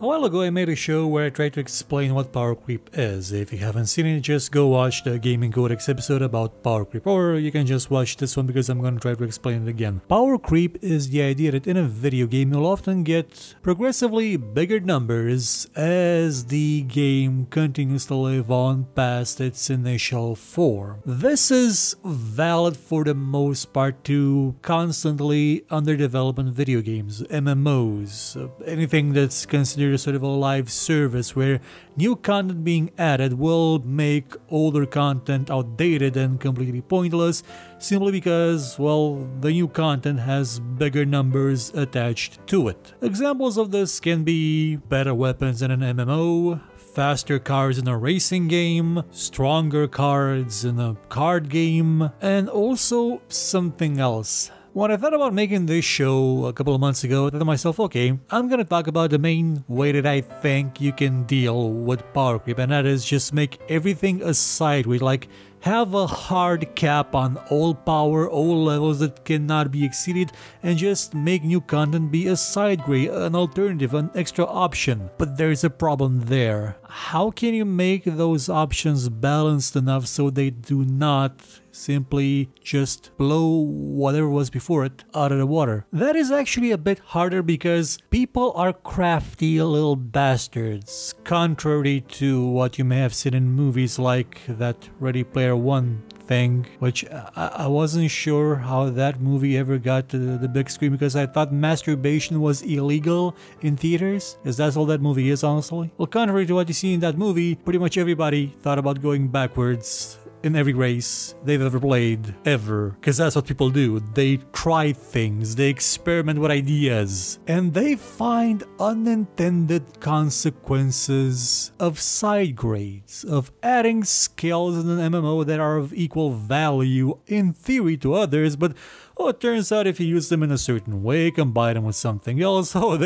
A while ago I made a show where I tried to explain what power creep is. If you haven't seen it, just go watch the Gaming Codex episode about power creep, or you can just watch this one because I'm gonna try to explain it again. Power creep is the idea that in a video game you'll often get progressively bigger numbers as the game continues to live on past its initial form. This is valid for the most part to constantly under development video games, MMOs, anything that's considered a sort of a live service where new content being added will make older content outdated and completely pointless simply because, well, the new content has bigger numbers attached to it. Examples of this can be better weapons in an MMO, faster cars in a racing game, stronger cards in a card game, and also something else. When I thought about making this show a couple of months ago, I thought to myself, okay, I'm gonna talk about the main way that I think you can deal with power creep, and that is just make everything a side way, like have a hard cap on all power, all levels that cannot be exceeded, and just make new content be a side grade, an alternative, an extra option. But there's a problem there. How can you make those options balanced enough so they do not simply just blow whatever was before it out of the water? That is actually a bit harder because people are crafty little bastards, contrary to what you may have seen in movies like that Ready Player One thing, which I wasn't sure how that movie ever got to the big screen because I thought masturbation was illegal in theaters, because that's all that movie is, honestly. Well, contrary to what you see in that movie, pretty much everybody thought about going backwards in every race they've ever played, ever. Because that's what people do. They try things, they experiment with ideas, and they find unintended consequences of side grades, of adding skills in an MMO that are of equal value in theory to others, but oh, it turns out if you use them in a certain way, combine them with something else, oh,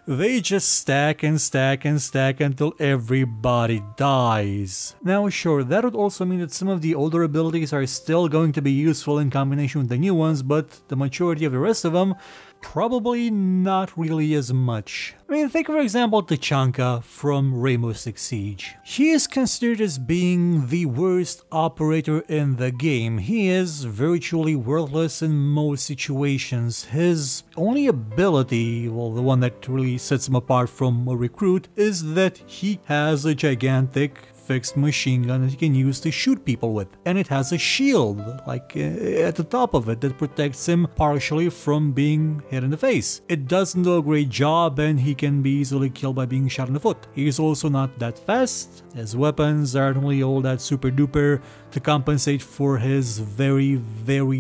they just stack and stack and stack until everybody dies. Now sure, that would also mean that some of the older abilities are still going to be useful in combination with the new ones, but the majority of the rest of them, probably not really as much. I mean, think for example Tachanka from Rainbow Six Siege. He is considered as being the worst operator in the game. He is virtually worthless in most situations. His only ability, well, the one that really sets him apart from a recruit, is that he has a gigantic fixed machine gun that he can use to shoot people with, and it has a shield like at the top of it that protects him partially from being hit in the face. It doesn't do a great job and he can be easily killed by being shot in the foot. He's also not that fast. His weapons aren't really all that super duper to compensate for his very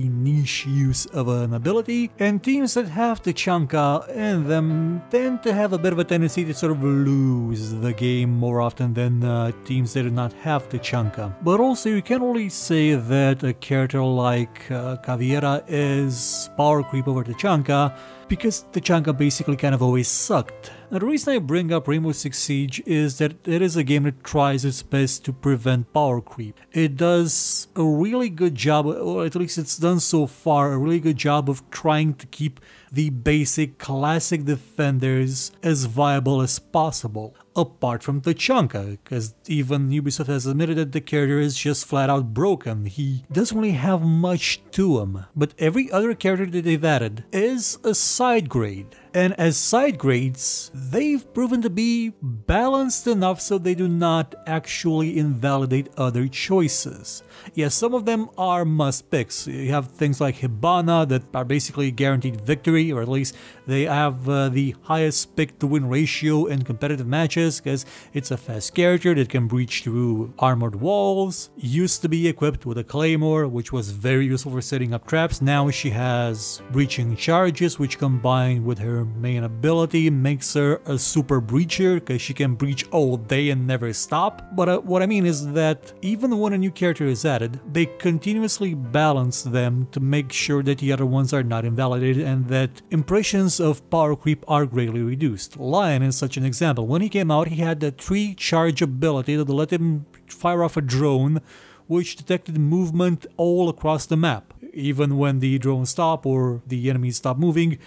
niche use of an ability, and teams that have Tachanka in them tend to have a bit of a tendency to sort of lose the game more often than teams that do not have Tachanka. But also you can't really say that a character like Caveira is power creep over Tachanka, because Tachanka basically kind of always sucked. Now, the reason I bring up Rainbow Six Siege is that it is a game that tries its best to prevent power creep. It does a really good job, or at least it's done so far, a really good job of trying to keep the basic classic defenders as viable as possible. Apart from Tachanka, because even Ubisoft has admitted that the character is just flat out broken. He doesn't really have much to him. But every other character that they've added is a side grade. And as side grades, they've proven to be balanced enough so they do not actually invalidate other choices. Yes, some of them are must picks. You have things like Hibana that are basically guaranteed victory, or at least they have the highest pick to win ratio in competitive matches because it's a fast character that can breach through armored walls. Used to be equipped with a claymore, which was very useful for setting up traps. Now she has breaching charges, which combined with her main ability makes her a super breacher because she can breach all day and never stop. But what I mean is that even when a new character is added, they continuously balance them to make sure that the other ones are not invalidated and that impressions of power creep are greatly reduced. Lion is such an example. When he came out, he had the 3 charge ability that let him fire off a drone which detected movement all across the map. Even when the drone stopped or the enemies stopped moving,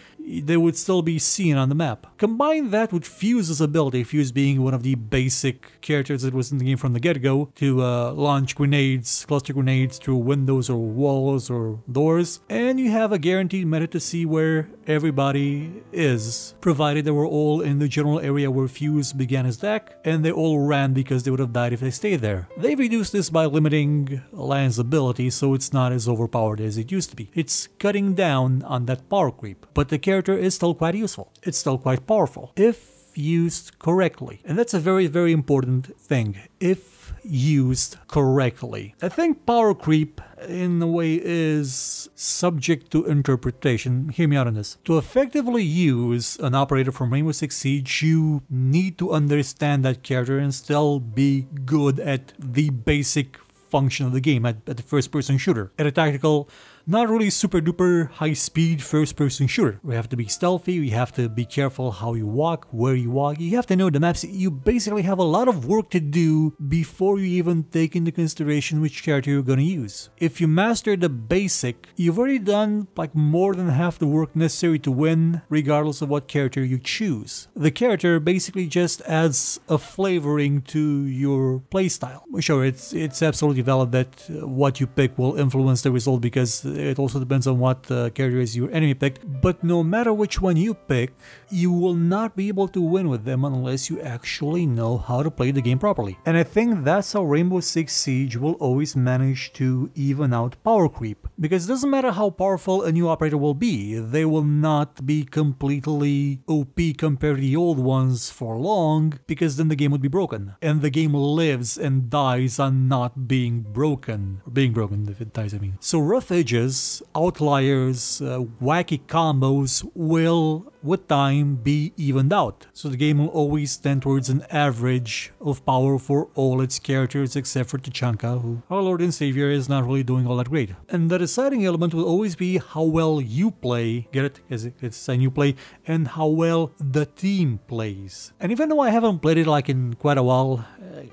they would still be seen on the map. Combine that with Fuse's ability, Fuse being one of the basic characters that was in the game from the get-go, to launch grenades, cluster grenades through windows or walls or doors, and you have a guaranteed method to see where everybody is, provided they were all in the general area where Fuse began his deck, and they all ran because they would have died if they stayed there. They reduced this by limiting Lan's ability so it's not as overpowered as it used to be. It's cutting down on that power creep, but the character is still quite useful. It's still quite powerful if used correctly, and that's a very, very important thing. If used correctly. I think power creep in a way is subject to interpretation. Hear me out on this. To effectively use an operator from Rainbow Six Siege, you need to understand that character and still be good at the basic function of the game, at the first-person shooter. At a tactical, not really super duper high speed first person shooter. We have to be stealthy, we have to be careful how you walk, where you walk, you have to know the maps. You basically have a lot of work to do before you even take into consideration which character you're gonna use. If you master the basic, you've already done like more than half the work necessary to win, regardless of what character you choose. The character basically just adds a flavoring to your playstyle. Sure, it's absolutely valid that what you pick will influence the result, because it also depends on what characters your enemy picked, but no matter which one you pick, you will not be able to win with them unless you actually know how to play the game properly. And I think that's how Rainbow Six Siege will always manage to even out power creep, because it doesn't matter how powerful a new operator will be, they will not be completely OP compared to the old ones for long, because then the game would be broken. And the game lives and dies on not being broken, or being broken if it dies, I mean. So rough edges, outliers, wacky combos will, with time, be evened out. So the game will always tend towards an average of power for all its characters except for Tachanka, who, our Lord and Savior, is not really doing all that great. And the deciding element will always be how well you play, get it? It's and you play, and how well the team plays. And even though I haven't played it like in quite a while,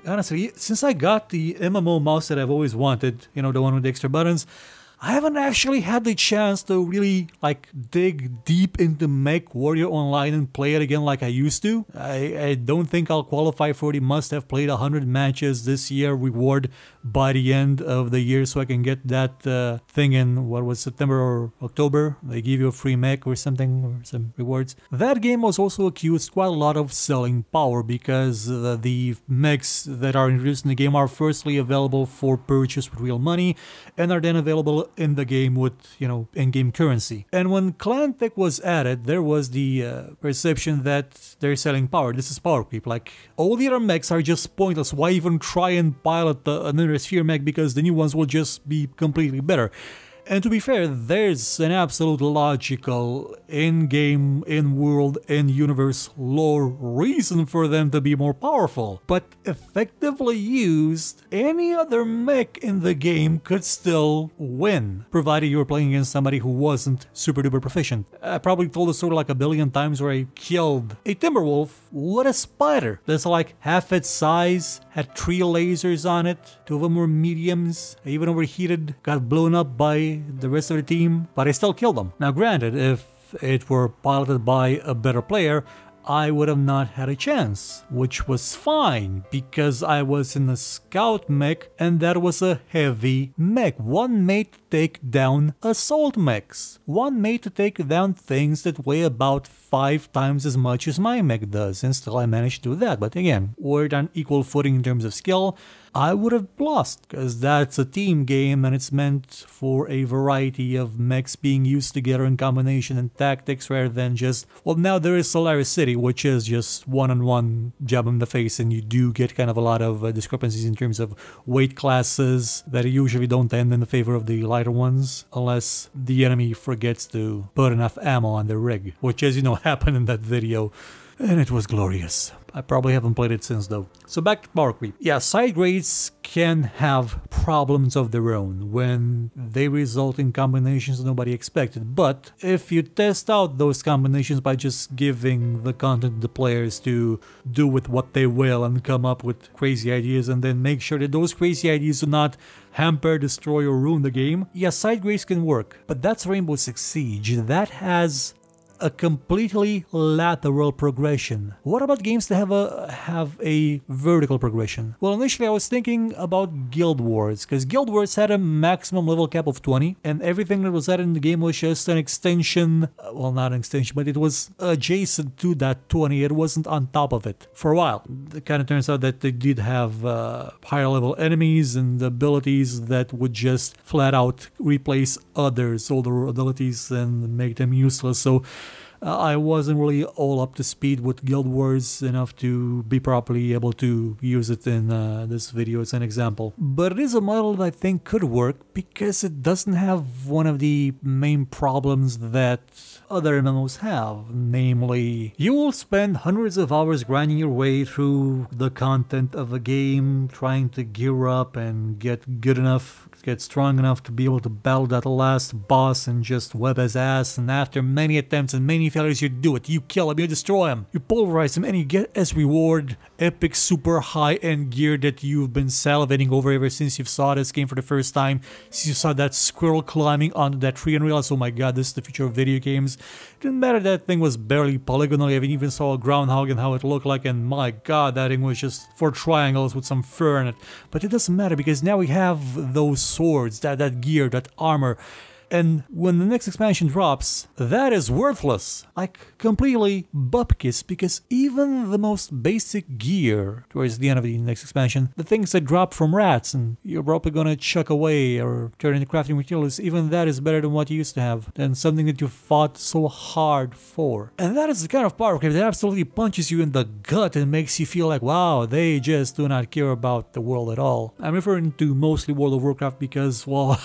honestly, since I got the MMO mouse that I've always wanted, you know, the one with the extra buttons, I haven't actually had the chance to really like dig deep into Mech Warrior Online and play it again like I used to. I don't think I'll qualify for the must have played 100 matches this year reward by the end of the year, so I can get that thing in, what was September or October? They give you a free mech or something, or some rewards. That game was also accused quite a lot of selling power, because the mechs that are introduced in the game are firstly available for purchase with real money, and are then available in the game with, you know, in-game currency. And when Clan Tech was added, there was the perception that they're selling power. This is power creep. Like, all the other mechs are just pointless. Why even try and pilot another Sphere mech, because the new ones will just be completely better. And to be fair, there's an absolute logical in-game, in-world, in-universe lore reason for them to be more powerful. But effectively used, any other mech in the game could still win, provided you were playing against somebody who wasn't super duper proficient. I probably told the story like a billion times where I killed a Timberwolf with a spider that's like half its size, had 3 lasers on it, 2 of them were mediums, I even overheated, got blown up by the rest of the team, but I still killed them. Now granted, if it were piloted by a better player, I would have not had a chance, which was fine, because I was in a scout mech and that was a heavy mech, one made to take down assault mechs, one made to take down things that weigh about 5 times as much as my mech does, and still I managed to do that. But again, we're on equal footing in terms of skill. I would have lost, because that's a team game and it's meant for a variety of mechs being used together in combination and tactics, rather than just, well, now there is Solaris City, which is just one-on-one jab in the face, and you do get kind of a lot of discrepancies in terms of weight classes that usually don't end in the favor of the lighter ones, unless the enemy forgets to put enough ammo on their rig, which, as you know, happened in that video. And it was glorious. I probably haven't played it since though. So back to power creep. Yeah, side grades can have problems of their own when they result in combinations nobody expected. But if you test out those combinations by just giving the content to the players to do with what they will and come up with crazy ideas, and then make sure that those crazy ideas do not hamper, destroy, or ruin the game, yeah, side grades can work. But that's Rainbow Six Siege. That has a completely lateral progression. What about games that have a vertical progression? Well, initially I was thinking about Guild Wars, because Guild Wars had a maximum level cap of 20, and everything that was added in the game was just an extension, well, not an extension, but it was adjacent to that 20, it wasn't on top of it for a while. It kind of turns out that they did have higher level enemies and abilities that would just flat out replace others' older abilities and make them useless, so I wasn't really all up to speed with Guild Wars enough to be properly able to use it in this video as an example. But it is a model that I think could work because it doesn't have one of the main problems that other MMOs have, namely, you will spend hundreds of hours grinding your way through the content of a game, trying to gear up and get good enough, get strong enough to be able to battle that last boss and just web his ass, and after many attempts and many failures you do it, you kill him, you destroy him, you pulverize him, and you get as reward epic super high-end gear that you've been salivating over ever since you saw this game for the first time, since you saw that squirrel climbing onto that tree and realized, oh my god, this is the future of video games. It didn't matter that thing was barely polygonal, you even saw a groundhog and how it looked like, and my god, that thing was just 4 triangles with some fur in it. But it doesn't matter because now we have those swords, that gear, that armor. And when the next expansion drops, that is worthless. Like, completely bupkis, because even the most basic gear towards the end of the next expansion, the things that drop from rats and you're probably gonna chuck away or turn into crafting materials, even that is better than what you used to have, than something that you fought so hard for. And that is the kind of power creep that absolutely punches you in the gut and makes you feel like, wow, they just do not care about the world at all. I'm referring to mostly World of Warcraft because, well,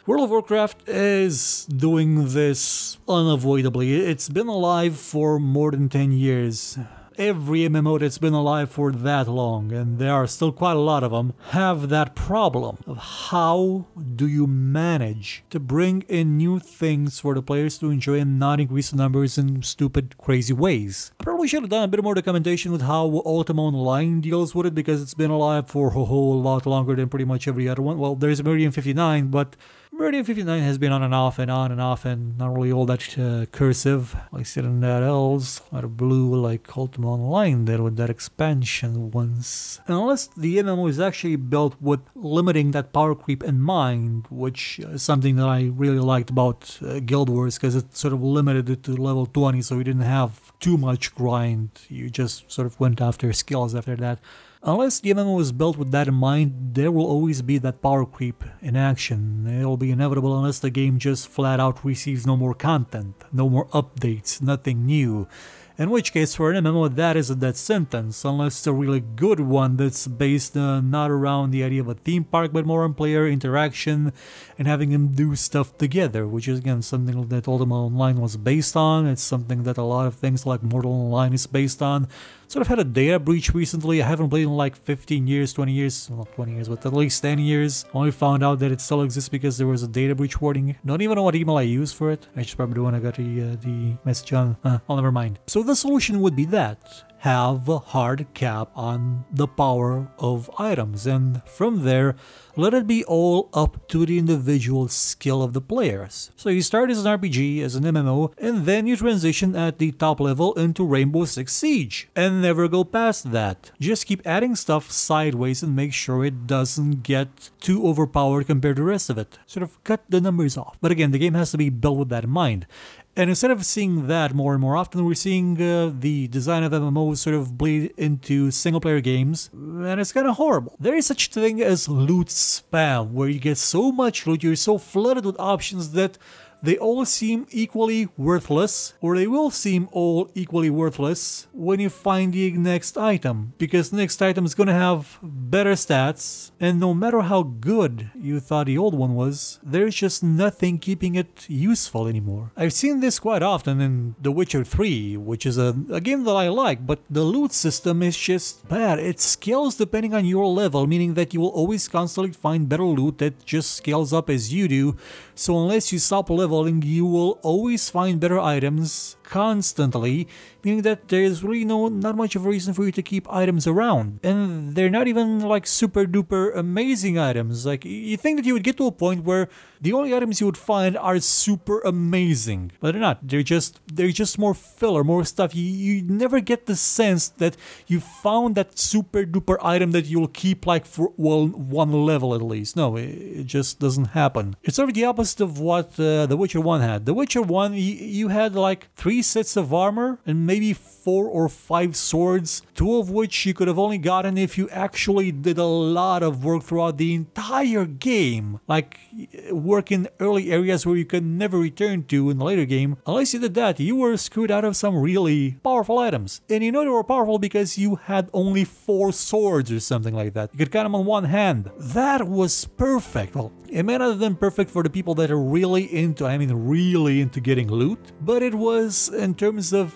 World of Warcraft is doing this unavoidably. It's been alive for more than 10 years. Every MMO that's been alive for that long, and there are still quite a lot of them, have that problem of how do you manage to bring in new things for the players to enjoy and not increase the numbers in stupid, crazy ways. I probably should have done a bit more documentation with how Ultima Online deals with it, because it's been alive for a whole lot longer than pretty much every other one. Well, there's Meridian 59, but Meridian 59 has been on and off and not really all that cursive. I said in that else, out of blue like Ultima Online did with that expansion once. And unless the MMO is actually built with limiting that power creep in mind, which is something that I really liked about Guild Wars, because it sort of limited it to level 20, so you didn't have too much grind, you just sort of went after skills after that. Unless the MMO is built with that in mind, there will always be that power creep in action. It'll be inevitable unless the game just flat out receives no more content, no more updates, nothing new. In which case, for an MMO, that is a death sentence, unless it's a really good one that's based not around the idea of a theme park, but more on player interaction and having them do stuff together, which is again something that Ultima Online was based on. It's something that a lot of things like Mortal Online is based on. Sort of had a data breach recently. I haven't played in like 15 years, 20 years, well, not 20 years, but at least 10 years. Only found out that it still exists because there was a data breach warning. Don't even know what email I used for it. I just probably do when I got the message on. I'll never mind. So the solution would be that. Have a hard cap on the power of items, and from there, let it be all up to the individual skill of the players. So you start as an RPG, as an MMO, and then you transition at the top level into Rainbow Six Siege, and never go past that. Just keep adding stuff sideways and make sure it doesn't get too overpowered compared to the rest of it. Sort of cut the numbers off. But again, the game has to be built with that in mind. And instead of seeing that more and more often, we're seeing the design of MMOs sort of bleed into single-player games, and it's kind of horrible. There is such a thing as loot spam, where you get so much loot, you're so flooded with options that they all seem equally worthless, or they will seem all equally worthless when you find the next item, because the next item is going to have better stats, and no matter how good you thought the old one was, there's just nothing keeping it useful anymore. I've seen this quite often in The Witcher 3, which is a game that I like, but the loot system is just bad. It scales depending on your level, meaning that you will always constantly find better loot that just scales up as you do, so unless you stop leveling, you will always find better items, constantly, meaning that there's really not much of a reason for you to keep items around. And they're not even like super duper amazing items. Like, you think that you would get to a point where the only items you would find are super amazing, but they're not. They're just more filler, more stuff. You never get the sense that you found that super duper item that you'll keep like for one level at least. No, it just doesn't happen. It's sort of the opposite of what The Witcher 1 had. The Witcher 1, you had like 3 sets of armor and maybe 4 or 5 swords, 2 of which you could have only gotten if you actually did a lot of work throughout the entire game. Like, work in early areas where you could never return to in the later game. Unless you did that, you were screwed out of some really powerful items. And you know they were powerful because you had only 4 swords or something like that. You could count them on one hand. That was perfect. Well, it may not have been perfect for the people that are really into getting loot, but it was, in terms of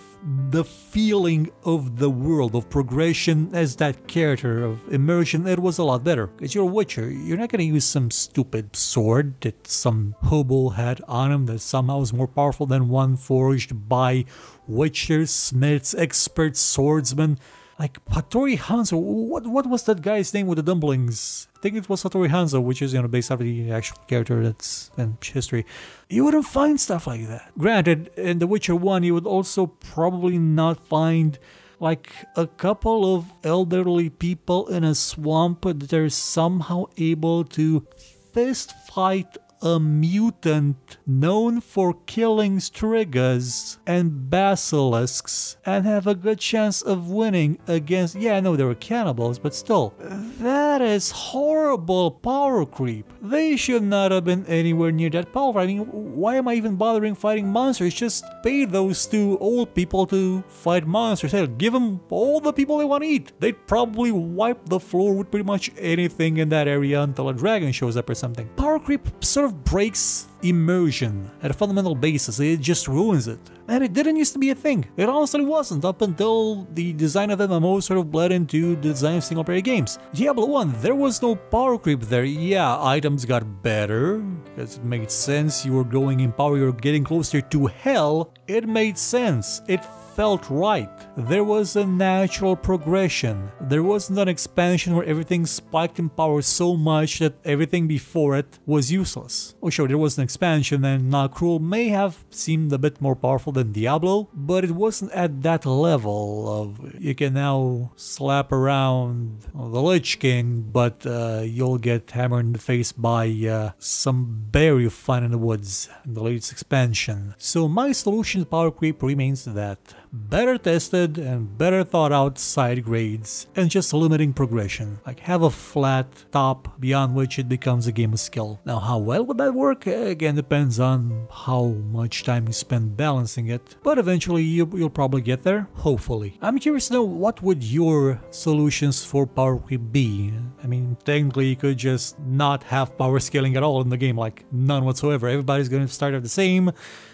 the feeling of the world, of progression as that character, of immersion, it was a lot better. Because you're a Witcher, you're not gonna use some stupid sword that some hobo had on him that somehow is more powerful than one forged by Witchers, smiths, expert swordsmen. Like Hattori Hanzo, what was that guy's name with the dumplings? I think it was Hattori Hanzo, which is, based off of the actual character that's in history. You wouldn't find stuff like that. Granted, in The Witcher 1, you would also probably not find like a couple of elderly people in a swamp that are somehow able to fist fight a mutant known for killing strigas and basilisks and have a good chance of winning against, yeah, I know they were cannibals, but still, that is horrible power creep. They should not have been anywhere near that power. I mean, why am I even bothering fighting monsters? Just pay those 2 old people to fight monsters. Hell, give them all the people they want to eat. They'd probably wipe the floor with pretty much anything in that area until a dragon shows up or something. Power creep sort of breaks immersion at a fundamental basis. It just ruins it. And it didn't used to be a thing. It honestly wasn't, up until the design of MMOs sort of bled into the design of single player games. Diablo 1, there was no power creep there. Yeah, items got better, because it made sense. You were growing in power, you were getting closer to hell. It made sense. It felt right. There was a natural progression. There wasn't an expansion where everything spiked in power so much that everything before it was useless. Oh sure, there was an expansion, and Nakrul may have seemed a bit more powerful than Diablo, but it wasn't at that level of you can now slap around the Lich King, but you'll get hammered in the face by some bear you find in the woods in the latest expansion. So my solution to power creep remains that better tested and better thought out side grades and just limiting progression. Like, have a flat top beyond which it becomes a game of skill. Now, how well would that work? Again, depends on how much time you spend balancing it, but eventually you'll probably get there, hopefully. I'm curious to know, what would your solutions for power creep be? I mean, technically you could just not have power scaling at all in the game, like none whatsoever. Everybody's going to start at the same.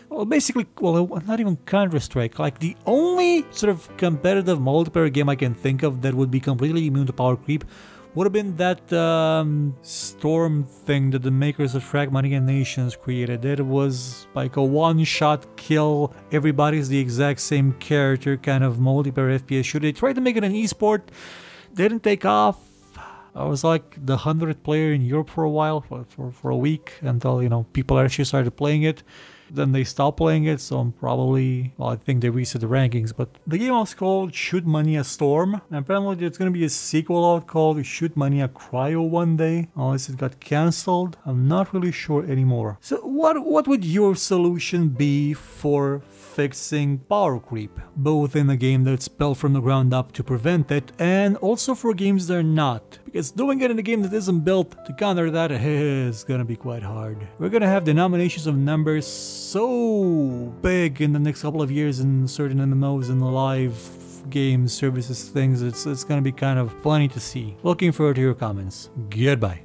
Well, basically, well, not even Counter-Strike. Like, the only sort of competitive multiplayer game I can think of that would be completely immune to power creep would have been that Storm thing that the makers of Fragmenting Nations created. It was like a one-shot kill, everybody's the exact same character kind of multiplayer FPS shooter. They tried to make it an esport, didn't take off. I was like the 100th player in Europe for a while, for a week, until, people actually started playing it. Then they stopped playing it, so I'm probably, well, I think they reset the rankings, but the game was called Shoot Mania Storm, and apparently there's gonna be a sequel out called Shoot Mania Cryo one day, unless it got cancelled. I'm not really sure anymore. So what would your solution be for fixing power creep, both in a game that's built from the ground up to prevent it, and also for games that are not? Because doing it in a game that isn't built to counter that is gonna be quite hard. We're gonna have denominations of numbers so big in the next couple of years in certain MMOs and live games, services, things. It's gonna be kind of funny to see. Looking forward to your comments. Goodbye.